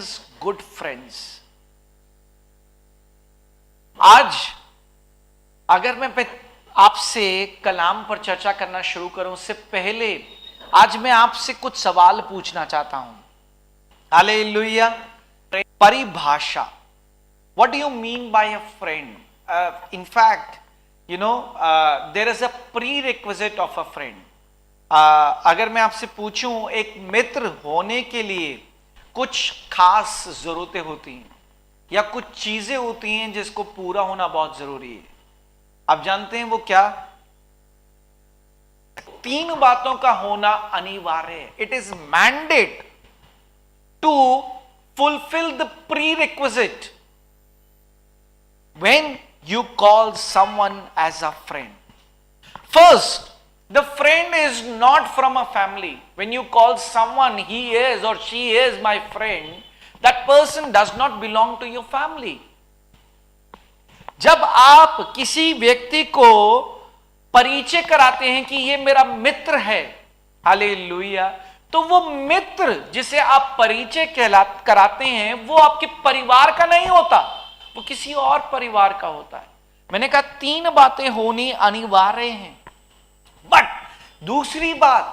Friends, good friends. आज अगर मैं आपसे कलाम पर चर्चा करना शुरू करूं उससे पहले आज मैं आपसे कुछ सवाल पूछना चाहता हूं। हालेलुया। परिभाषा, what do you mean by a friend? In fact there is a prerequisite of a friend. अगर मैं आपसे पूछूं एक मित्र होने के लिए कुछ खास जरूरतें होती हैं या कुछ चीजें होती हैं जिसको पूरा होना बहुत जरूरी है। आप जानते हैं वो क्या? 3 बातों का होना अनिवार्य है। It is mandate to fulfil the prerequisite when you call someone as a friend. First, the friend is not from a family. When you call someone, he is or she is my friend, that person does not belong to your family. जब आप किसी व्यक्ति को परिचय कराते हैं कि ये मेरा मित्र है, हालेलुया, तो वो मित्र जिसे आप परिचय कराते हैं वो आपके परिवार का नहीं होता, वो किसी और परिवार का होता है। मैंने कहा 3 बातें होनी अनिवार्य हैं। बट दूसरी बात,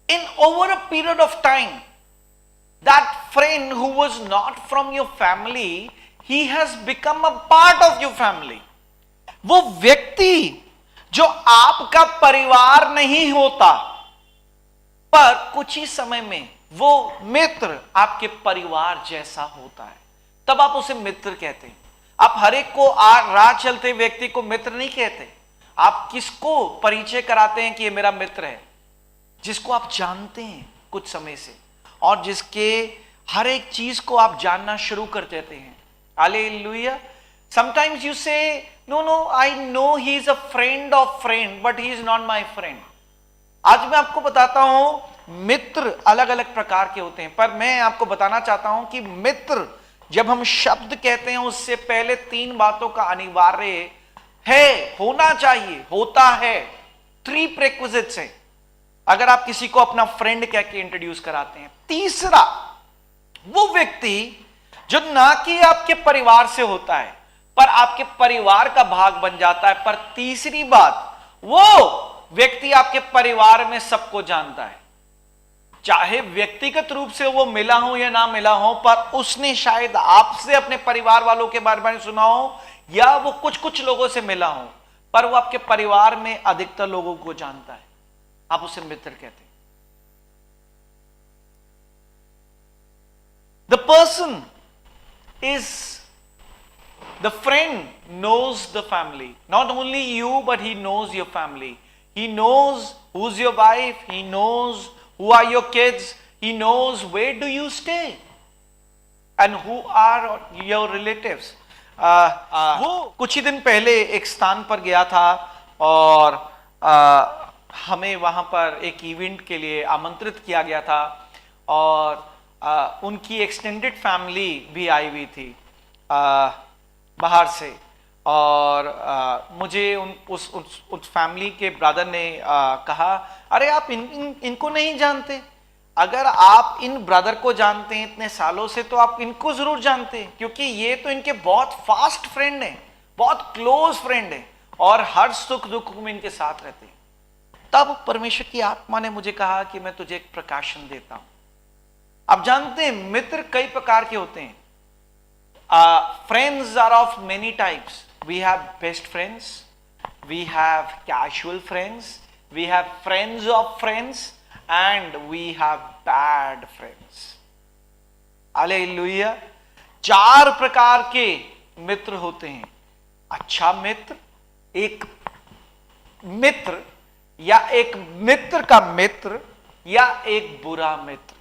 इन over a period of time that friend who was not from your family, he has become a part of your family. वो व्यक्ति जो आपका परिवार नहीं होता, पर कुछ ही समय में वो मित्र आपके परिवार जैसा होता है, तब आप उसे मित्र कहते हैं। आप हर एक को राह चलते व्यक्ति को मित्र नहीं कहते। आप किसको परिचय कराते हैं कि ये मेरा मित्र है? जिसको आप जानते हैं कुछ समय से और जिसके हर एक चीज को आप जानना शुरू कर देते हैं। Hallelujah. Sometimes you say no I know he is a friend of friend but he is not my friend. आज मैं आपको बताता हूं मित्र अलग अलग प्रकार के होते हैं, पर मैं आपको बताना चाहता हूं कि मित्र जब हम शब्द कहते हैं उससे पहले 3 बातों का अनिवार्य है, होना चाहिए, होता है। 3 प्रेक्विजिट्स हैं अगर आप किसी को अपना फ्रेंड कह के इंट्रोड्यूस कराते हैं। तीसरा, वो व्यक्ति जो ना कि आपके परिवार से होता है पर आपके परिवार का भाग बन जाता है। पर तीसरी बात, वो व्यक्ति आपके परिवार में सबको जानता है, चाहे व्यक्तिगत रूप से वो मिला हो या ना मिला हो, पर उसने शायद आपसे अपने परिवार वालों के बारे में सुना हो या वो कुछ लोगों से मिला हो, पर वो आपके परिवार में अधिकतर लोगों को जानता है। आप उसे मित्र कहते हैं। The person is the friend knows the family, not only you but he knows your family. He knows who is your wife, he knows who are your kids, he knows where do you stay and who are your relatives. वो कुछ ही दिन पहले एक स्थान पर गया था और हमें वहां पर एक इवेंट के लिए आमंत्रित किया गया था और उनकी एक्सटेंडेड फैमिली भी आई हुई थी बाहर से। और मुझे उस फैमिली के ब्रदर ने कहा, अरे आप इनको नहीं जानते? अगर आप इन ब्रदर को जानते हैं इतने सालों से तो आप इनको जरूर जानते हैं, क्योंकि ये तो इनके बहुत फास्ट फ्रेंड हैं, बहुत क्लोज फ्रेंड हैं और हर सुख दुख में इनके साथ रहते हैं। तब परमेश्वर की आत्मा ने मुझे कहा कि मैं तुझे एक प्रकाशन देता हूं। आप जानते हैं मित्र कई प्रकार के होते हैं। Friends are of many types. We have best friends, we have casual friends, we have friends of friends, and we have bad friends. Hallelujah. 4 प्रकार के मित्र होते हैं। अच्छा मित्र, एक मित्र या एक मित्र का मित्र या एक बुरा मित्र।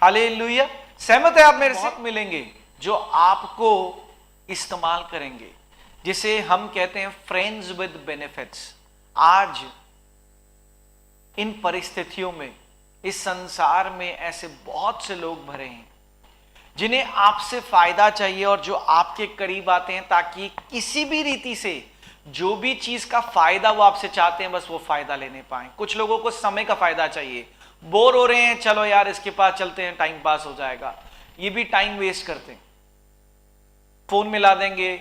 हालेलुया। सहमत है आप मेरे से? मिलेंगे जो आपको इस्तेमाल करेंगे, जिसे हम कहते हैं फ्रेंड्स विद बेनिफिट्स। आज इन परिस्थितियों में इस संसार में ऐसे बहुत से लोग भरे हैं जिन्हें आपसे फायदा चाहिए और जो आपके करीब आते हैं ताकि किसी भी रीति से जो भी चीज का फायदा वो आपसे चाहते हैं बस वो फायदा लेने पाए। कुछ लोगों को समय का फायदा चाहिए, बोर हो रहे हैं, चलो यार इसके पास चलते हैं, टाइम पास हो जाएगा। ये भी टाइम वेस्ट करते हैं, फोन मिला देंगे,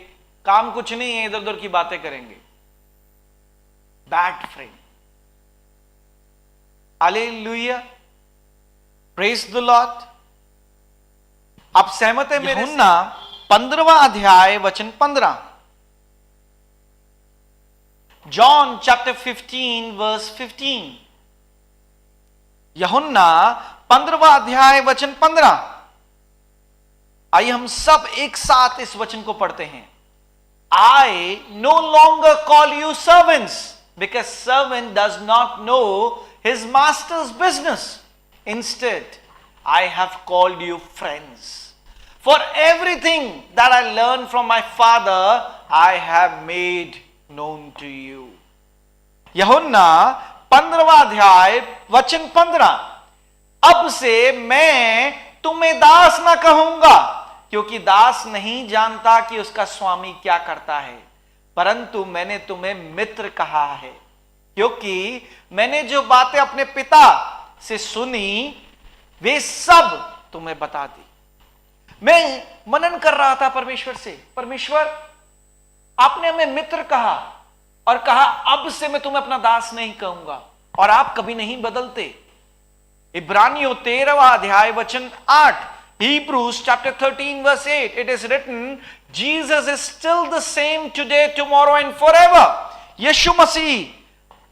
काम कुछ नहीं है, इधर उधर की बातें करेंगे। Bad friend. Hallelujah, praise the Lord. आप सहमत है मेरे? यूहन्ना 15वां अध्याय वचन 15। John chapter 15 verse 15। यूहन्ना 15वां अध्याय वचन 15। आइए हम सब एक साथ इस वचन को पढ़ते हैं। I no longer call you servants, because servant does not know his master's business. Instead, I have called you friends. For everything that I learned from my Father, I have made known to you. यूहन्ना 15वां अध्याय वचन 15। अब से मैं तुम्हें दास ना कहूंगा, क्योंकि दास नहीं जानता कि उसका स्वामी क्या करता है, परंतु मैंने तुम्हें मित्र कहा है, क्योंकि मैंने जो बातें अपने पिता से सुनी वे सब तुम्हें बता दी। मैं मनन कर रहा था परमेश्वर से, परमेश्वर आपने हमें मित्र कहा और कहा अब से मैं तुम्हें अपना दास नहीं कहूंगा, और आप कभी नहीं बदलते। इब्रानियों 13वां अध्याय वचन 8, Hebrews chapter 13 verse 8, it is written, Jesus is still the same today, tomorrow and forever. यीशु मसीह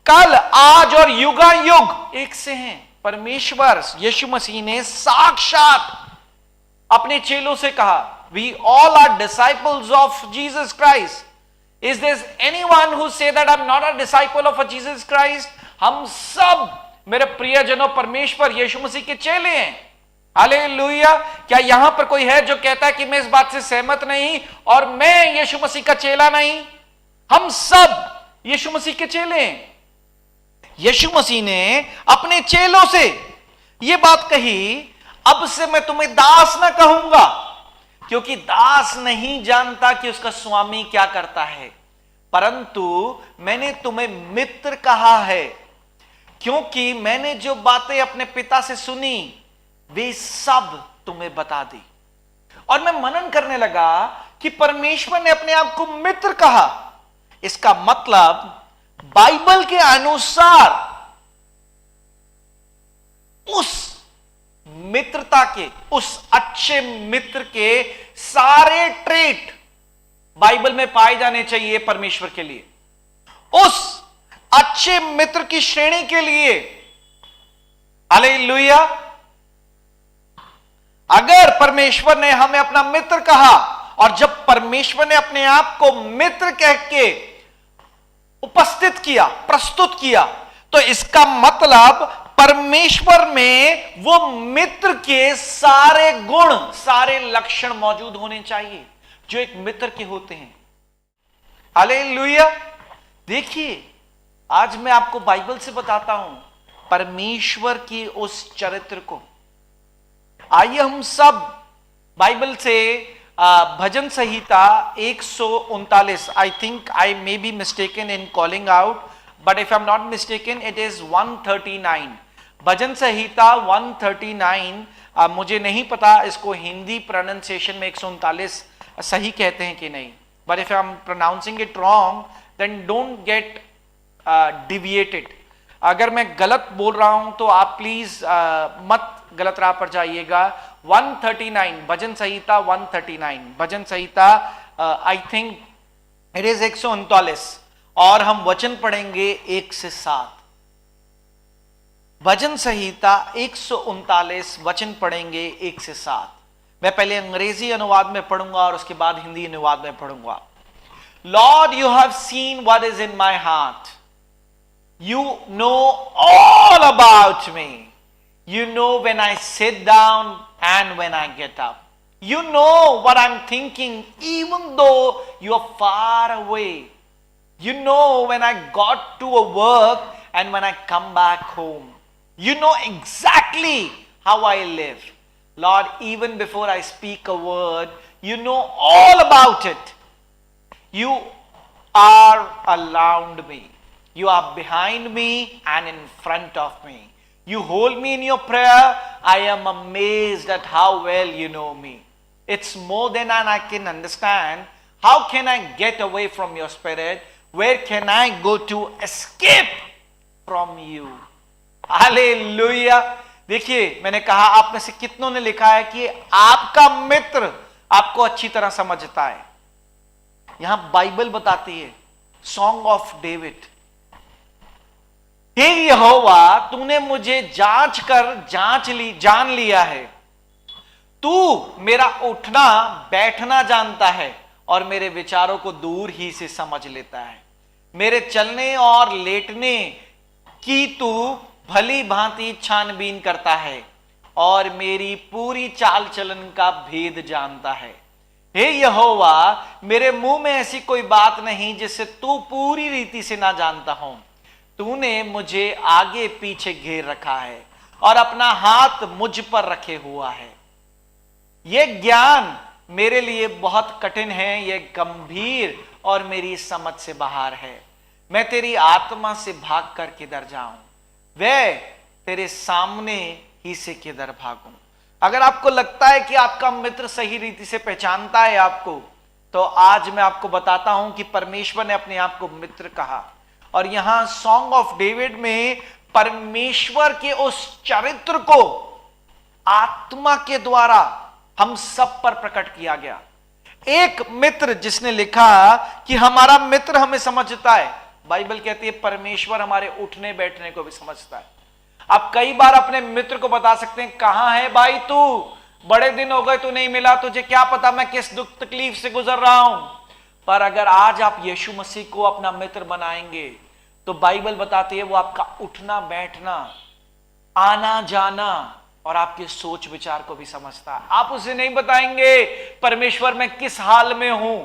कल, आज और युगा युग एक से हैं। परमेश्वर यीशु मसीह ने साक्षात अपने चेलों से कहा, we all are disciples of Jesus Christ. Is there anyone who say that I'm not a disciple of a Jesus Christ? हम सब मेरे प्रियजनों परमेश्वर यीशु मसीह के चेले हैं। हालेलुया। क्या यहां पर कोई है जो कहता है कि मैं इस बात से सहमत नहीं और मैं यीशु मसीह का चेला नहीं? हम सब यीशु मसीह के चेले हैं। यीशु मसीह ने अपने चेलों से यह बात कही, अब से मैं तुम्हें दास ना कहूंगा, क्योंकि दास नहीं जानता कि उसका स्वामी क्या करता है, परंतु मैंने तुम्हें मित्र कहा है, क्योंकि मैंने जो बातें अपने पिता से सुनी वे सब तुम्हें बता दी। और मैं मनन करने लगा कि परमेश्वर ने अपने आप को मित्र कहा। इसका मतलब बाइबल के अनुसार उस मित्रता के, उस अच्छे मित्र के सारे ट्रेट बाइबल में पाए जाने चाहिए परमेश्वर के लिए। उस अच्छे मित्र की श्रेणी के लिए, हालेलुया, अगर परमेश्वर ने हमें अपना मित्र कहा और जब परमेश्वर ने अपने आप को मित्र कह के उपस्थित किया, प्रस्तुत किया, तो इसका मतलब परमेश्वर में वो मित्र के सारे गुण, सारे लक्षण मौजूद होने चाहिए जो एक मित्र के होते हैं। हालेलुया। देखिए, आज मैं आपको बाइबल से बताता हूं परमेश्वर की उस चरित्र को। आइए हम सब बाइबल से भजन संहिता 139, I think I may be mistaken in calling out, but if I am not mistaken it is 139। भजन संहिता 139, मुझे नहीं पता इसको हिंदी प्रोनाउंसिएशन में 139 सही कहते हैं कि नहीं, but if I am pronouncing it wrong then don't get deviated. अगर मैं गलत बोल रहा हूं तो आप प्लीज मत गलत राह पर जाइएगा। 139 भजन संहिता 139, भजन संहिता आई थिंक इट इज 139, और हम वचन पढ़ेंगे 1 से 7। भजन संहिता 139 वचन पढ़ेंगे 1 से 7। मैं पहले अंग्रेजी अनुवाद में पढ़ूंगा और उसके बाद हिंदी अनुवाद में पढ़ूंगा। Lord, you have seen what is in my heart, you know all about me. You know when I sit down and when I get up. You know what I'm thinking even though you are far away. You know when I got to a work and when I come back home. You know exactly how I live. Lord, even before I speak a word, you know all about it. You are around me. You are behind me and in front of me. You hold me in your prayer. I am amazed at how well you know me. It's more than I can understand. How can I get away from your spirit? Where can I go to escape from you? Hallelujah. देखिए, मैंने कहा आप में से कितनों ने लिखा है कि आपका मित्र आपको अच्छी तरह समझता है। यहां बाइबल बताती है, सॉन्ग ऑफ डेविड, हे यहोवा तूने मुझे जान लिया है। तू मेरा उठना बैठना जानता है और मेरे विचारों को दूर ही से समझ लेता है। मेरे चलने और लेटने की तू भली भांति छानबीन करता है और मेरी पूरी चाल चलन का भेद जानता है। हे यहोवा मेरे मुंह में ऐसी कोई बात नहीं जिससे तू पूरी रीति से ना जानता हो। तूने मुझे आगे पीछे घेर रखा है और अपना हाथ मुझ पर रखे हुआ है। यह ज्ञान मेरे लिए बहुत कठिन है, यह गंभीर और मेरी समझ से बाहर है। मैं तेरी आत्मा से भाग कर किधर जाऊं, वह तेरे सामने ही से किधर भागूं। अगर आपको लगता है कि आपका मित्र सही रीति से पहचानता है आपको, तो आज मैं आपको बताता हूं कि परमेश्वर ने अपने आप को मित्र कहा। और यहां सॉन्ग ऑफ डेविड में परमेश्वर के उस चरित्र को आत्मा के द्वारा हम सब पर प्रकट किया गया। एक मित्र जिसने लिखा कि हमारा मित्र हमें समझता है। बाइबल कहती है परमेश्वर हमारे उठने बैठने को भी समझता है। आप कई बार अपने मित्र को बता सकते हैं, कहां है भाई तू, बड़े दिन हो गए तू नहीं मिला, तुझे क्या पता मैं किस दुख तकलीफ से गुजर रहा हूं। पर अगर आज आप यीशु मसीह को अपना मित्र बनाएंगे तो बाइबल बताती है वो आपका उठना बैठना, आना जाना और आपके सोच विचार को भी समझता है। आप उसे नहीं बताएंगे परमेश्वर मैं किस हाल में हूं।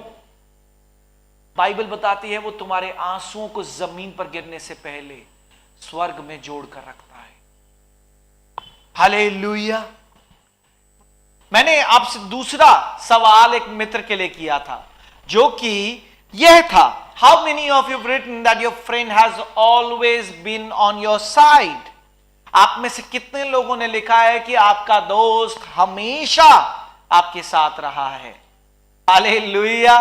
बाइबल बताती है वो तुम्हारे आंसुओं को जमीन पर गिरने से पहले स्वर्ग में जोड़ कर रखता है। हालेलुया। मैंने आपसे दूसरा सवाल एक मित्र के लिए किया था, जो कि यह था, how many of you written that your friend has always been on your side. आप में से कितने लोगों ने लिखा है कि आपका दोस्त हमेशा आपके साथ रहा है। Hallelujah,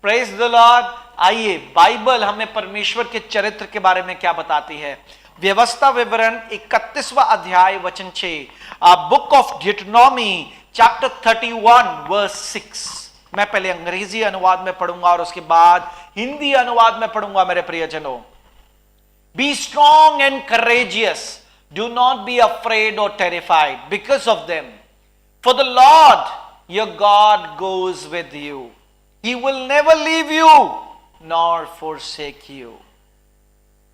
praise the Lord. आइए बाइबल हमें परमेश्वर के चरित्र के बारे में क्या बताती है। व्यवस्था विवरण 31वां अध्याय वचन 6, बुक ऑफ डियूटेरोनॉमी चैप्टर 31 वर्स 6। मैं पहले अंग्रेजी अनुवाद में पढ़ूंगा और उसके बाद हिंदी अनुवाद में पढ़ूंगा। मेरे प्रियजनों, be strong and courageous, do not be afraid और terrified because of them, for the lord your God goes with you, he will never leave you nor forsake you।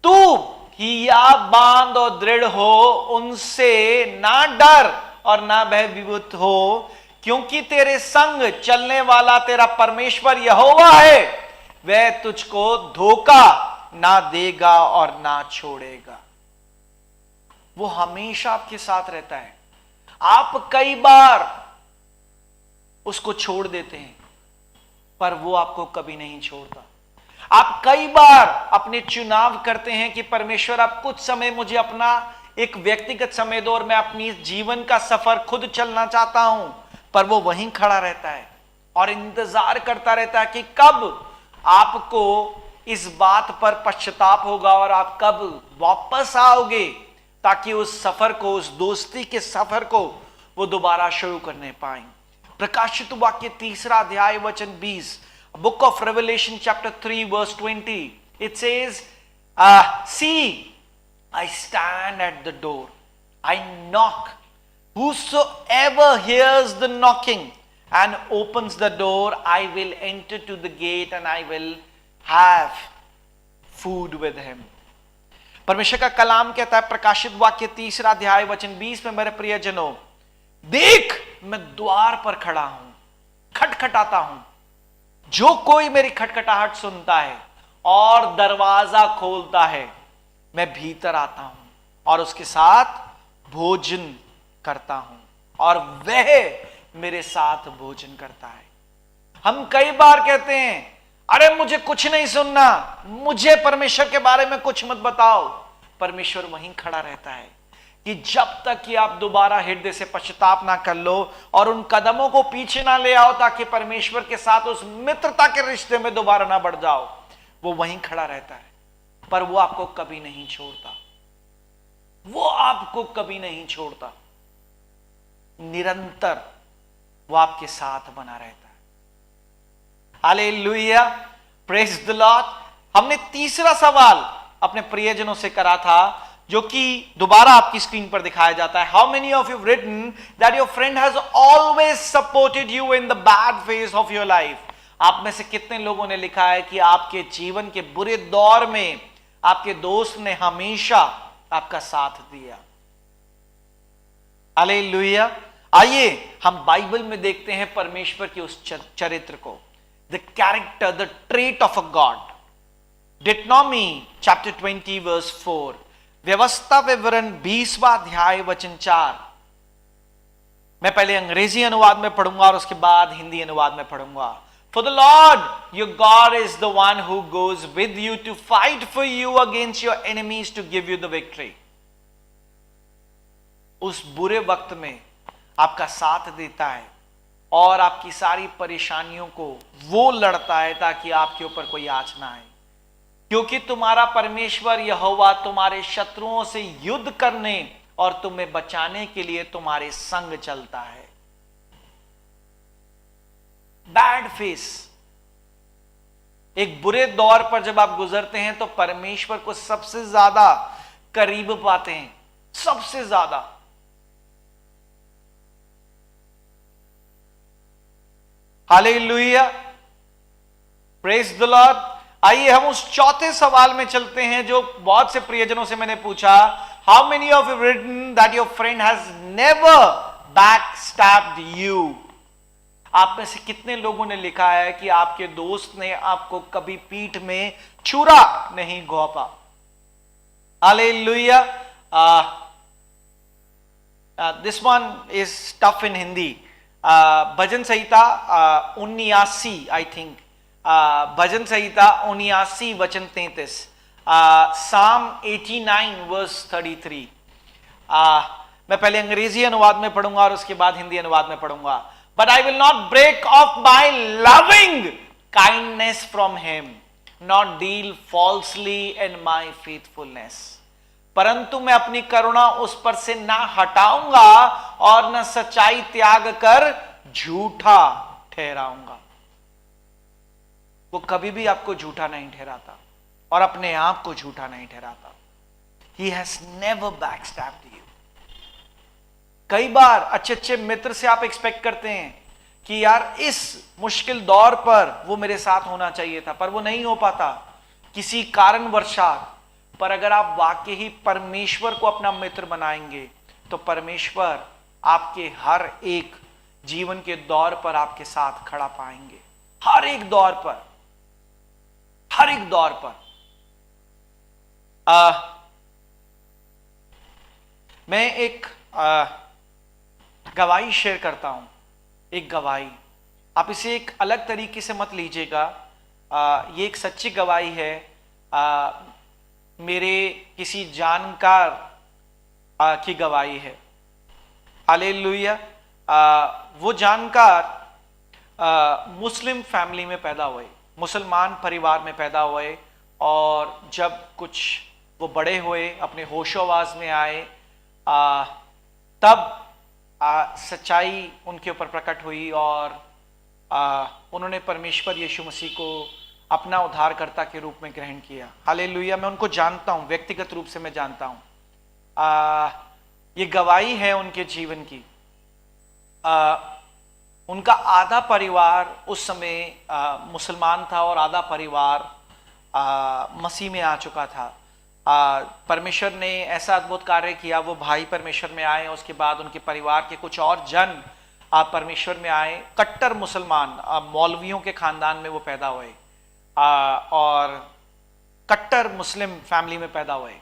तू हिया बांध और दृढ़ हो, उनसे ना डर और ना भयभीत हो, क्योंकि तेरे संग चलने वाला तेरा परमेश्वर यहोवा है। वह तुझको धोखा ना देगा और ना छोड़ेगा। वो हमेशा आपके साथ रहता है। आप कई बार उसको छोड़ देते हैं, पर वो आपको कभी नहीं छोड़ता। आप कई बार अपने चुनाव करते हैं कि परमेश्वर आप कुछ समय मुझे अपना एक व्यक्तिगत समय दो और मैं अपनी जीवन का सफर खुद चलना चाहता हूं, पर वो वहीं खड़ा रहता है और इंतजार करता रहता है कि कब आपको इस बात पर पश्चाताप होगा और आप कब वापस आओगे, ताकि उस सफर को, उस दोस्ती के सफर को वो दोबारा शुरू करने पाए। प्रकाशित वाक्य 3 अध्याय वचन 20, book of Revelation chapter 3 verse 20, it says, see, I stand at the door, I knock, whosoever hears the knocking and opens the door, I will enter to the gate and I will have food with him। परमेश्वर का कलाम कहता है प्रकाशित वाक्य 3 अध्याय वचन 20 में, मेरे प्रियजनों देख मैं द्वार पर खड़ा हूं, खटखटाता हूं, जो कोई मेरी खटखटाहट सुनता है और दरवाजा खोलता है, मैं भीतर आता हूं और उसके साथ भोजन करता हूं और वह मेरे साथ भोजन करता है। हम कई बार कहते हैं, अरे मुझे कुछ नहीं सुनना, मुझे परमेश्वर के बारे में कुछ मत बताओ। परमेश्वर वहीं खड़ा रहता है। कि जब तक कि आप दोबारा हृदय से पश्चाताप ना कर लो और उन कदमों को पीछे ना ले आओ ताकि परमेश्वर के साथ उस मित्रता के रिश्ते में दोबारा ना बढ़ जाओ, वो वहीं खड़ा रहता है, पर वो आपको कभी नहीं छोड़ता। वो आपको कभी नहीं छोड़ता, निरंतर वो आपके साथ बना रहता है। Hallelujah, praise the Lord. हमने तीसरा सवाल अपने प्रियजनों से करा था, जो कि दोबारा आपकी स्क्रीन पर दिखाया जाता है। How many of you written that your friend has always supported you in the bad phase of your life? आप में से कितने लोगों ने लिखा है कि आपके जीवन के बुरे दौर में आपके दोस्त ने हमेशा आपका साथ दिया? हालेलुया। आइए हम बाइबल में देखते हैं परमेश्वर के उस चरित्र को, the character, the trait of a god. Deuteronomy chapter 20 verse 4, व्यवस्था विवरण 20वां अध्याय वचन 4। मैं पहले अंग्रेजी अनुवाद में पढ़ूंगा और उसके बाद हिंदी अनुवाद में पढ़ूंगा। For the Lord your God is the one who goes with you to fight for you against your enemies to give you the victory. उस बुरे वक्त में आपका साथ देता है और आपकी सारी परेशानियों को वो लड़ता है ताकि आपके ऊपर कोई आँच ना आए, क्योंकि तुम्हारा परमेश्वर यहोवा तुम्हारे शत्रुओं से युद्ध करने और तुम्हें बचाने के लिए तुम्हारे संग चलता है। बैड फेस, एक बुरे दौर पर जब आप गुजरते हैं तो परमेश्वर को सबसे ज्यादा करीब पाते हैं, सबसे ज्यादा। Hallelujah, praise the Lord. आइए हम उस चौथे सवाल में चलते हैं जो बहुत से प्रियजनों से मैंने पूछा। How many of you written that your friend has never back stabbed you? आप में से कितने लोगों ने लिखा है कि आपके दोस्त ने आपको कभी पीठ में छुरा नहीं घोंपा? Hallelujah. This one is tough in Hindi. भजन संहिता 79, आई थिंक, भजन संहिता 79 वचन 33, साम 89 वर्स 33। मैं पहले अंग्रेजी अनुवाद में पढ़ूंगा और उसके बाद हिंदी अनुवाद में पढ़ूंगा। But I will not break off my loving kindness from him, not deal falsely in my faithfulness. परंतु मैं अपनी करुणा उस पर से ना हटाऊंगा और न सच्चाई त्याग कर झूठा ठहराऊंगा। वो कभी भी आपको झूठा नहीं ठहराता और अपने आप को झूठा नहीं ठहराता। He has never backstabbed you. कई बार अच्छे अच्छे मित्र से आप एक्सपेक्ट करते हैं कि यार इस मुश्किल दौर पर वो मेरे साथ होना चाहिए था, पर वो नहीं हो पाता किसी कारणवशात। पर अगर आप वाकई ही परमेश्वर को अपना मित्र बनाएंगे तो परमेश्वर आपके हर एक जीवन के दौर पर आपके साथ खड़ा पाएंगे, हर एक दौर पर, हर एक दौर पर। मैं एक गवाही शेयर करता हूं, एक गवाही। आप इसे एक अलग तरीके से मत लीजिएगा, ये एक सच्ची गवाही है। मेरे किसी जानकार की गवाही है। हालेलुया। वो जानकार मुस्लिम फैमिली में पैदा हुए, मुसलमान परिवार में पैदा हुए, और जब कुछ वो बड़े हुए, अपने होशोवास में आए, तब सच्चाई उनके ऊपर प्रकट हुई और उन्होंने परमेश्वर यीशु मसीह को अपना उद्धारकर्ता के रूप में ग्रहण किया। हालेलुया। मैं उनको जानता हूं, व्यक्तिगत रूप से मैं जानता हूं। ये गवाही है उनके जीवन की। उनका आधा परिवार उस समय मुसलमान था और आधा परिवार मसीह में आ चुका था। परमेश्वर ने ऐसा अद्भुत कार्य किया, वो भाई परमेश्वर में आए, उसके बाद उनके परिवार के कुछ और जन परमेश्वर में आए। कट्टर मुसलमान, मौलवियों के खानदान में वो पैदा हुए और कट्टर मुस्लिम फैमिली में पैदा हुए।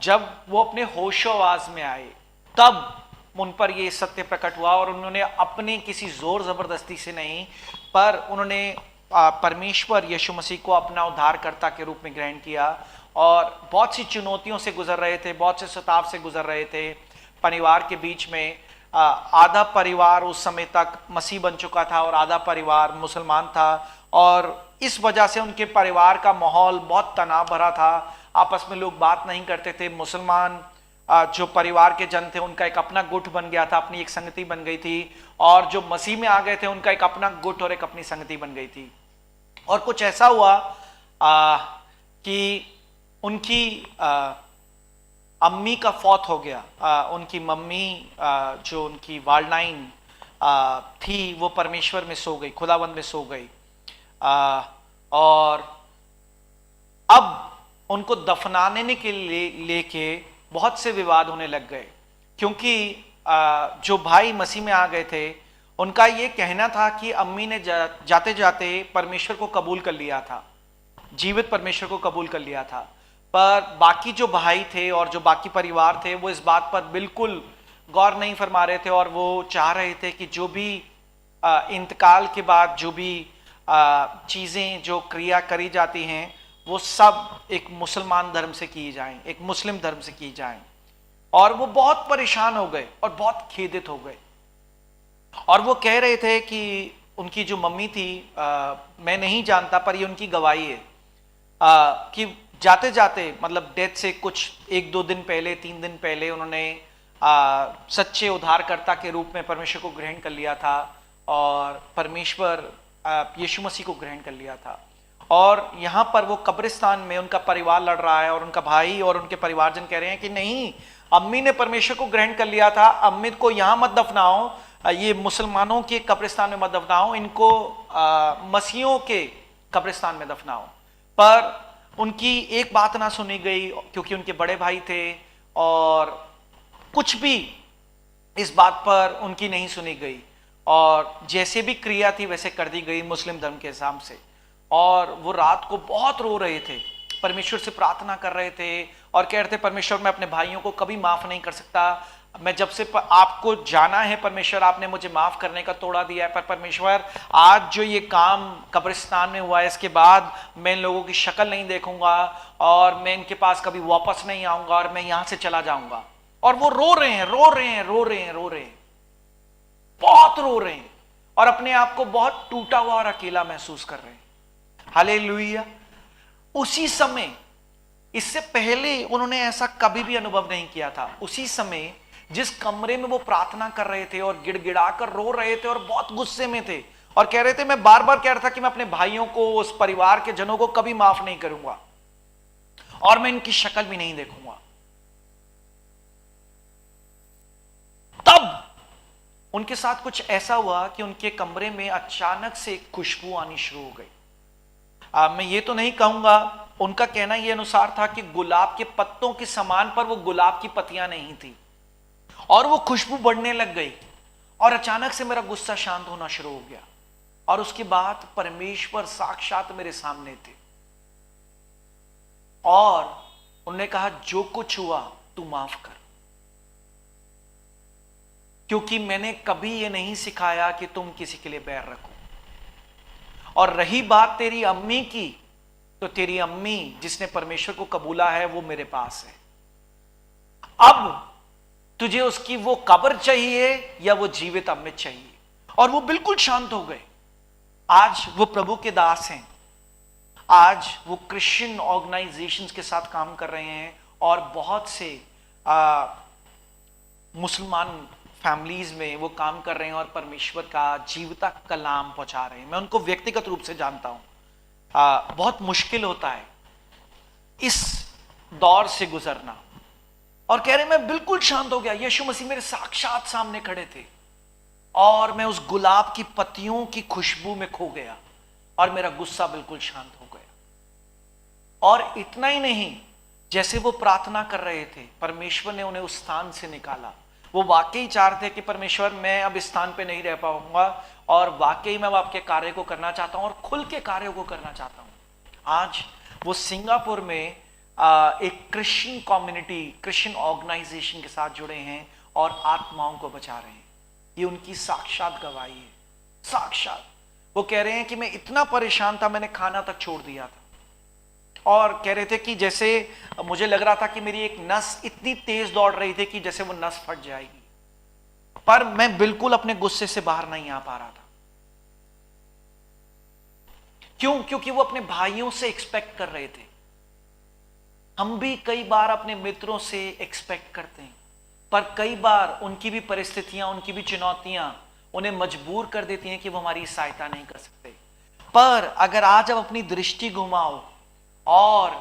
जब वो अपने होशोवास में आए तब उन पर ये सत्य प्रकट हुआ और उन्होंने अपने किसी जोर जबरदस्ती से नहीं, पर उन्होंने परमेश्वर यीशु मसीह को अपना उद्धारकर्ता के रूप में ग्रहण किया और बहुत सी चुनौतियों से गुजर रहे थे, बहुत से सताव से गुजर रहे थे। परिवार के बीच में आधा परिवार उस समय तक मसीह बन चुका था और आधा परिवार मुसलमान था, और इस वजह से उनके परिवार का माहौल बहुत तनाव भरा था। आपस में लोग बात नहीं करते थे। मुसलमान जो परिवार के जन थे उनका एक अपना गुट बन गया था, अपनी एक संगति बन गई थी, और जो मसीह में आ गए थे उनका एक अपना गुट और एक अपनी संगति बन गई थी। और कुछ ऐसा हुआ कि उनकी अम्मी का फौत हो गया। उनकी मम्मी जो उनकी वालनाइन थी वो परमेश्वर में सो गई, खुदावंद में सो गई, और अब उनको दफनाने के लेके बहुत से विवाद होने लग गए, क्योंकि जो भाई मसीह में आ गए थे उनका ये कहना था कि अम्मी ने जाते जाते परमेश्वर को कबूल कर लिया था, जीवित परमेश्वर को कबूल कर लिया था। पर बाकी जो भाई थे और जो बाकी परिवार थे वो इस बात पर बिल्कुल गौर नहीं फरमा रहे थे, और वो चाह रहे थे कि जो भी इंतकाल के बाद जो भी चीज़ें जो क्रिया करी जाती हैं वो सब एक मुसलमान धर्म से की जाएं, एक मुस्लिम धर्म से की जाएं। और वो बहुत परेशान हो गए और बहुत खेदित हो गए, और वो कह रहे थे कि उनकी जो मम्मी थी, मैं नहीं जानता पर ये उनकी गवाही है, कि जाते जाते मतलब डेथ से कुछ 1-2 दिन पहले, 3 दिन पहले उन्होंने सच्चे उद्धारकर्ता के रूप में परमेश्वर को ग्रहण कर लिया था, और परमेश्वर यीशु मसीह को ग्रहण कर लिया था। और यहाँ पर वो कब्रिस्तान में उनका परिवार लड़ रहा है, और उनका भाई और उनके परिवारजन कह रहे हैं कि नहीं, अम्मी ने परमेश्वर को ग्रहण कर लिया था, अम्मी को यहाँ मत दफनाओ, ये मुसलमानों के कब्रिस्तान में मत दफनाओ, इनको मसीहों के कब्रिस्तान में दफनाओ। पर उनकी एक बात ना सुनी गई, क्योंकि उनके बड़े भाई थे और कुछ भी इस बात पर उनकी नहीं सुनी गई, और जैसे भी क्रिया थी वैसे कर दी गई मुस्लिम धर्म के हिसाब से। और वो रात को बहुत रो रहे थे, परमेश्वर से प्रार्थना कर रहे थे और कह रहे थे परमेश्वर मैं अपने भाइयों को कभी माफ नहीं कर सकता, मैं जब से आपको जाना है परमेश्वर आपने मुझे माफ करने का तोड़ा दिया है, पर परमेश्वर आज जो ये काम कब्रिस्तान में हुआ है इसके बाद मैं इन लोगों की शक्ल नहीं देखूंगा और मैं इनके पास कभी वापस नहीं आऊंगा और मैं यहां से चला जाऊंगा। और वो रो रहे हैं, रो रहे हैं, रो रहे हैं, रो रहे हैं, बहुत रो रहे हैं, और अपने आप को बहुत टूटा हुआ और अकेला महसूस कर रहे हैं। हालेलुया। उसी समय, इससे पहले उन्होंने ऐसा कभी भी अनुभव नहीं किया था, उसी समय जिस कमरे में वो प्रार्थना कर रहे थे और गिड़गिड़ाकर रो रहे थे और बहुत गुस्से में थे और कह रहे थे मैं बार बार कह रहा था कि मैं अपने भाइयों को, उस परिवार के जनों को कभी माफ नहीं करूंगा और मैं इनकी शक्ल भी नहीं देखूंगा, तब उनके साथ कुछ ऐसा हुआ कि उनके कमरे में अचानक से खुशबू आनी शुरू हो गई। मैं ये तो नहीं कहूंगा, उनका कहना यह अनुसार था कि गुलाब के पत्तों के समान, पर वो गुलाब की पत्तियां नहीं थी और वो खुशबू बढ़ने लग गई और अचानक से मेरा गुस्सा शांत होना शुरू हो गया। और उसके बाद परमेश्वर साक्षात मेरे सामने थे और उन्होंने कहा जो कुछ हुआ तू माफ कर, क्योंकि मैंने कभी ये नहीं सिखाया कि तुम किसी के लिए बैर रखो। और रही बात तेरी अम्मी की, तो तेरी अम्मी जिसने परमेश्वर को कबूला है वो मेरे पास है, अब तुझे उसकी वो कब्र चाहिए या वो जीवित अमृत चाहिए। और वो बिल्कुल शांत हो गए। आज वो प्रभु के दास हैं, आज वो क्रिश्चियन ऑर्गेनाइजेशंस के साथ काम कर रहे हैं और बहुत से मुसलमान फैमिलीज में वो काम कर रहे हैं और परमेश्वर का जीवता कलाम पहुंचा रहे हैं। मैं उनको व्यक्तिगत रूप से जानता हूं। बहुत मुश्किल होता है इस दौर से गुजरना। और कह रहे मैं बिल्कुल शांत हो गया, यीशु मसीह मेरे साक्षात सामने खड़े थे और मैं उस गुलाब की पत्तियों की खुशबू में खो गया और मेरा गुस्सा बिल्कुल शांत हो गया। और इतना ही नहीं, जैसे वो प्रार्थना कर रहे थे परमेश्वर ने उन्हें उस स्थान से निकाला। वो वाकई चाह रहे थे कि परमेश्वर मैं अब इस स्थान पे नहीं रह पाऊंगा और वाकई मैं आपके कार्य को करना चाहता हूं और खुल के कार्यों को करना चाहता हूं। आज वो सिंगापुर में एक क्रिश्चियन कम्युनिटी, क्रिश्चियन ऑर्गेनाइजेशन के साथ जुड़े हैं और आत्माओं को बचा रहे हैं। ये उनकी साक्षात गवाही है। साक्षात वो कह रहे हैं कि मैं इतना परेशान था मैंने खाना तक छोड़ दिया था और कह रहे थे कि जैसे मुझे लग रहा था कि मेरी एक नस इतनी तेज दौड़ रही थी कि जैसे वो नस फट जाएगी, पर मैं बिल्कुल अपने गुस्से से बाहर नहीं आ पा रहा था। क्यों? क्योंकि वो अपने भाइयों से एक्सपेक्ट कर रहे थे। हम भी कई बार अपने मित्रों से एक्सपेक्ट करते हैं, पर कई बार उनकी भी परिस्थितियां, उनकी भी चुनौतियां उन्हें मजबूर कर देती हैं कि वो हमारी सहायता नहीं कर सकते। पर अगर आज आप अपनी दृष्टि घुमाओ और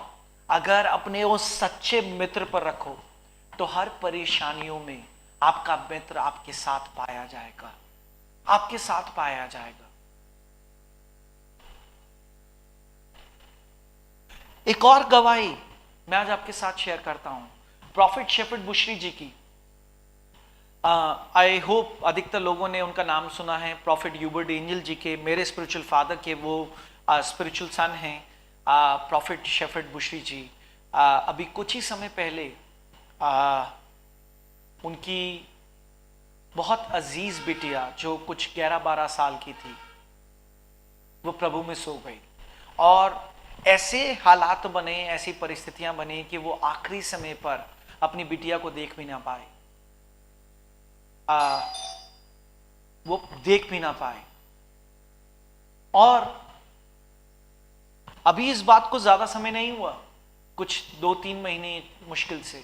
अगर अपने उस सच्चे मित्र पर रखो, तो हर परेशानियों में आपका मित्र आपके साथ पाया जाएगा, आपके साथ पाया जाएगा। एक और गवाही मैं आज आपके साथ शेयर करता हूं, प्रॉफिट शेफर्ड बुशरी जी की। आई होप अधिकतर लोगों ने उनका नाम सुना है। प्रॉफिट ह्यूबर्ट एंजल जी के, मेरे स्पिरिचुअल फादर के वो स्पिरिचुअल सन हैं, प्रॉफिट शेफर्ड बुशरी जी। अभी कुछ ही समय पहले उनकी बहुत अजीज बिटिया जो कुछ 11-12 साल की थी, वो प्रभु में सो गई, और ऐसे हालात बने, ऐसी परिस्थितियां बनी कि वो आखिरी समय पर अपनी बिटिया को देख भी ना पाए, वो देख भी ना पाए। और अभी इस बात को ज्यादा समय नहीं हुआ, कुछ 2-3 महीने मुश्किल से,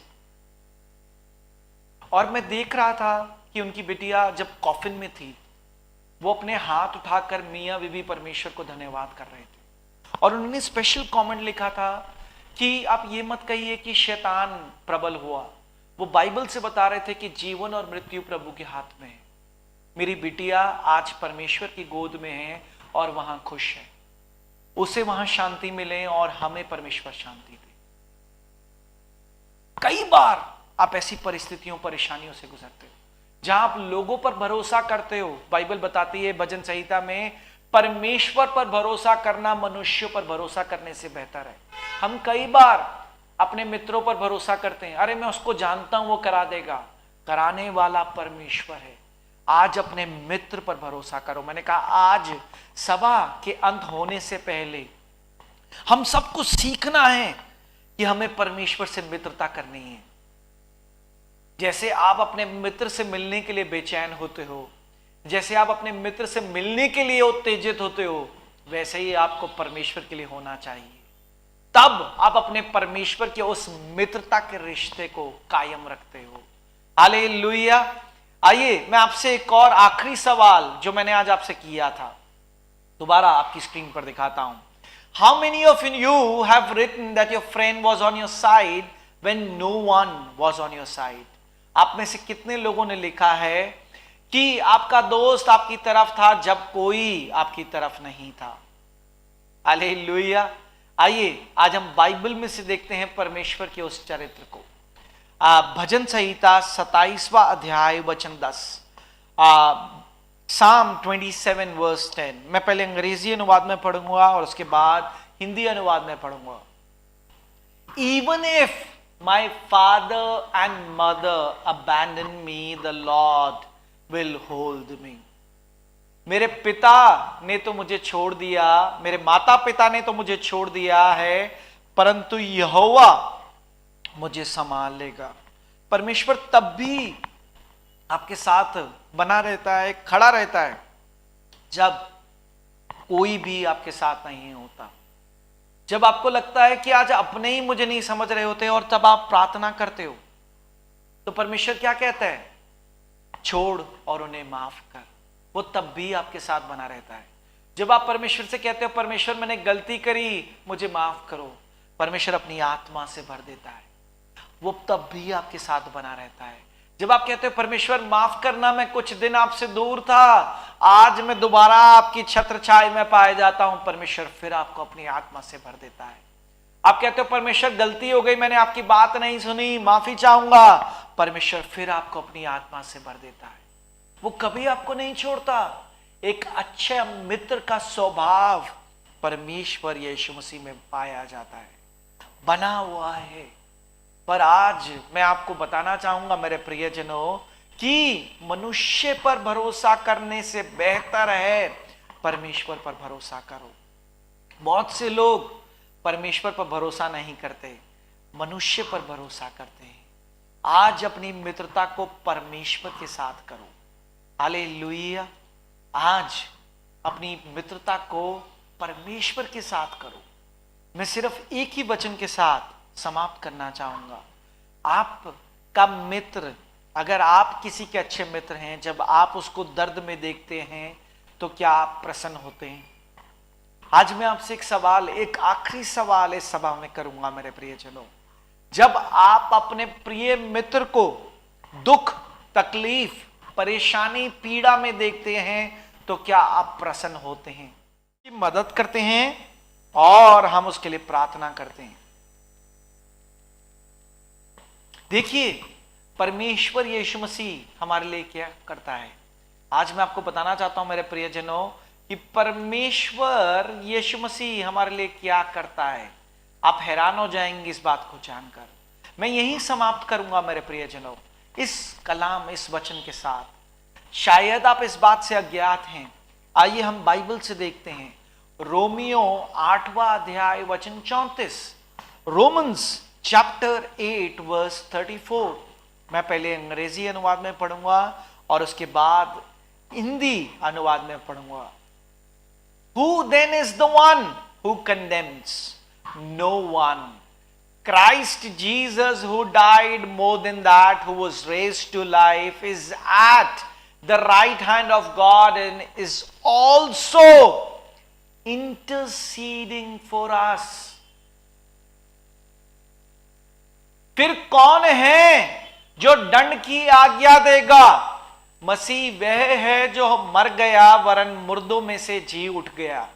और मैं देख रहा था कि उनकी बिटिया जब कॉफिन में थी, वो अपने हाथ उठाकर मियां बीबी परमेश्वर को धन्यवाद कर रहे थे, और उन्होंने स्पेशल कमेंट लिखा था कि आप ये मत कहिए कि शैतान प्रबल हुआ। वो बाइबल से बता रहे थे कि जीवन और मृत्यु प्रभु के हाथ में है। मेरी बिटिया आज परमेश्वर की गोद में है और वहां खुश है, उसे वहां शांति मिले और हमें परमेश्वर शांति दे। कई बार आप ऐसी परिस्थितियों, परेशानियों से गुजरते हो जहां आप लोगों पर भरोसा करते हो। बाइबल बताती है भजन संहिता में, परमेश्वर पर भरोसा करना मनुष्यों पर भरोसा करने से बेहतर है। हम कई बार अपने मित्रों पर भरोसा करते हैं, अरे मैं उसको जानता हूं, वो करा देगा। कराने वाला परमेश्वर है। आज अपने मित्र पर भरोसा करो। मैंने कहा आज सभा के अंत होने से पहले हम सबको सीखना है कि हमें परमेश्वर से मित्रता करनी है। जैसे आप अपने मित्र से मिलने के लिए बेचैन होते हो, जैसे आप अपने मित्र से मिलने के लिए उत्तेजित होते हो, वैसे ही आपको परमेश्वर के लिए होना चाहिए। तब आप अपने परमेश्वर के उस मित्रता के रिश्ते को कायम रखते हो। हालेलुया। आइए मैं आपसे एक और आखिरी सवाल जो मैंने आज आपसे किया था, दोबारा आपकी स्क्रीन पर दिखाता हूं। How many of you have written that your friend was on your side when no one was on your side? आप में से कितने लोगों ने लिखा है कि आपका दोस्त आपकी तरफ था जब कोई आपकी तरफ नहीं था? हालेलुया। आइए आज हम बाइबल में से देखते हैं परमेश्वर के उस चरित्र को। भजन संहिता 27वां अध्याय वचन 10, Psalm 27 वर्स 10। मैं पहले अंग्रेजी अनुवाद में पढ़ूंगा और उसके बाद हिंदी अनुवाद में पढ़ूंगा। Even if my father and mother abandon me, the Lord will hold me। मेरे पिता ने तो मुझे छोड़ दिया, मेरे माता पिता ने तो मुझे छोड़ दिया है, परंतु यहोवा मुझे संभाल लेगा। परमेश्वर तब भी आपके साथ बना रहता है, खड़ा रहता है, जब कोई भी आपके साथ नहीं होता। जब आपको लगता है कि आज अपने ही मुझे नहीं समझ रहे होते और तब आप प्रार्थना करते हो, तो परमेश्वर क्या कहता है? छोड़ और उन्हें माफ कर। वो तब भी आपके साथ बना रहता है। जब आप परमेश्वर से कहते हो परमेश्वर मैंने गलती करी, मुझे माफ करो, परमेश्वर अपनी आत्मा से भर देता है, वो तब भी आपके साथ बना रहता है। जब आप कहते हो परमेश्वर माफ करना, मैं कुछ दिन आपसे दूर था, आज मैं दोबारा आपकी छत्र छाया में पाया जाता हूं, परमेश्वर फिर आपको अपनी आत्मा से भर देता है। आप कहते हो परमेश्वर गलती हो गई, मैंने आपकी बात नहीं सुनी, माफी चाहूंगा, परमेश्वर फिर आपको अपनी आत्मा से भर देता है। वो कभी आपको नहीं छोड़ता। एक अच्छे मित्र का स्वभाव परमेश्वर यीशु मसीह में पाया जाता है, बना हुआ है। पर आज मैं आपको बताना चाहूंगा मेरे प्रियजनों कि मनुष्य पर भरोसा करने से बेहतर है परमेश्वर पर भरोसा करो। बहुत से लोग परमेश्वर पर भरोसा नहीं करते, मनुष्य पर भरोसा करते हैं। आज अपनी मित्रता को परमेश्वर के साथ करो। हालेलुया। आज अपनी मित्रता को परमेश्वर के साथ करो। मैं सिर्फ एक ही वचन के साथ समाप्त करना चाहूंगा। आपका मित्र, अगर आप किसी के अच्छे मित्र हैं, जब आप उसको दर्द में देखते हैं तो क्या आप प्रसन्न होते हैं? आज मैं आपसे एक सवाल, एक आखिरी सवाल इस सभा में करूंगा मेरे प्रियजनों। जब आप अपने प्रिय मित्र को दुख, तकलीफ, परेशानी, पीड़ा में देखते हैं तो क्या आप प्रसन्न होते हैं? कि मदद करते हैं और हम उसके लिए प्रार्थना करते हैं। देखिए, परमेश्वर यीशु मसीह हमारे लिए क्या करता है। आज मैं आपको बताना चाहता हूं मेरे प्रियजनों कि परमेश्वर यीशु मसीह हमारे लिए क्या करता है। आप हैरान हो जाएंगे इस बात को जानकर। मैं यहीं समाप्त करूंगा मेरे प्रियजनों, इस कलाम, इस वचन के साथ। शायद आप इस बात से अज्ञात हैं। आइए हम बाइबल से देखते हैं। रोमियो 8वां अध्याय वचन 34। Romans chapter 8 verse 34। मैं पहले अंग्रेजी अनुवाद में पढ़ूंगा और उसके बाद हिंदी अनुवाद में पढ़ूंगा। Who then is the one who condemns? No one. Christ Jesus, who died, more than that, who was raised to life, is at the right hand of God and is also interceding for us. फिर कौन है जो दंड की आज्ञा देगा? मसीह वह है जो मर गया वरन मुर्दों में से जी उठ गया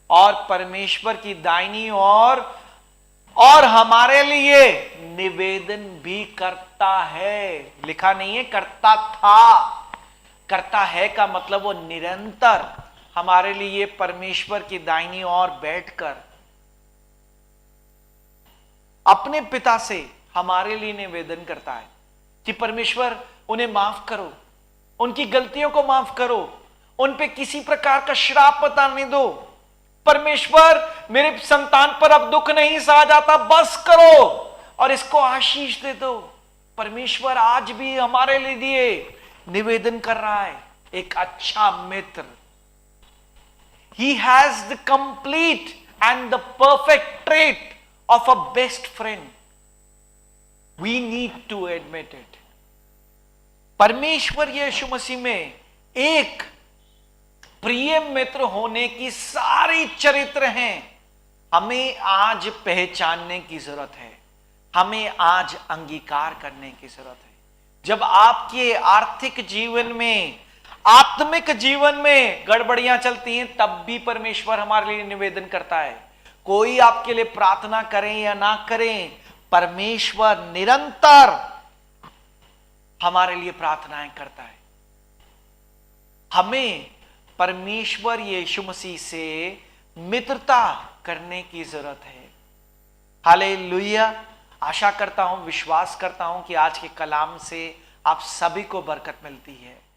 और परमेश्वर की दाहिनी ओर और हमारे लिए निवेदन भी करता है। लिखा नहीं है करता था। करता है का मतलब वो निरंतर हमारे लिए परमेश्वर की दाहिनी ओर बैठकर अपने पिता से हमारे लिए निवेदन करता है कि परमेश्वर उन्हें माफ करो, उनकी गलतियों को माफ करो, उन पे किसी प्रकार का श्राप मत आने दो। परमेश्वर मेरे संतान पर अब दुख नहीं सहा जाता, बस करो और इसको आशीष दे दो। परमेश्वर आज भी हमारे लिए निवेदन कर रहा है। एक अच्छा मित्र, he has the complete and the perfect trait of a best friend. We need to admit it. परमेश्वर यीशु मसीह में एक प्रिय मित्र होने की सारी चरित्र हैं। हमें आज पहचानने की जरूरत है, हमें आज अंगीकार करने की जरूरत है। जब आपके आर्थिक जीवन में, आत्मिक जीवन में गड़बड़ियां चलती हैं, तब भी परमेश्वर हमारे लिए निवेदन करता है। कोई आपके लिए प्रार्थना करें या ना करें, परमेश्वर निरंतर हमारे लिए प्रार्थनाएं करता है। हमें परमेश्वर यीशु मसीह से मित्रता करने की जरूरत है। हालेलुया। आशा करता हूं, विश्वास करता हूं कि आज के कलाम से आप सभी को बरकत मिलती है।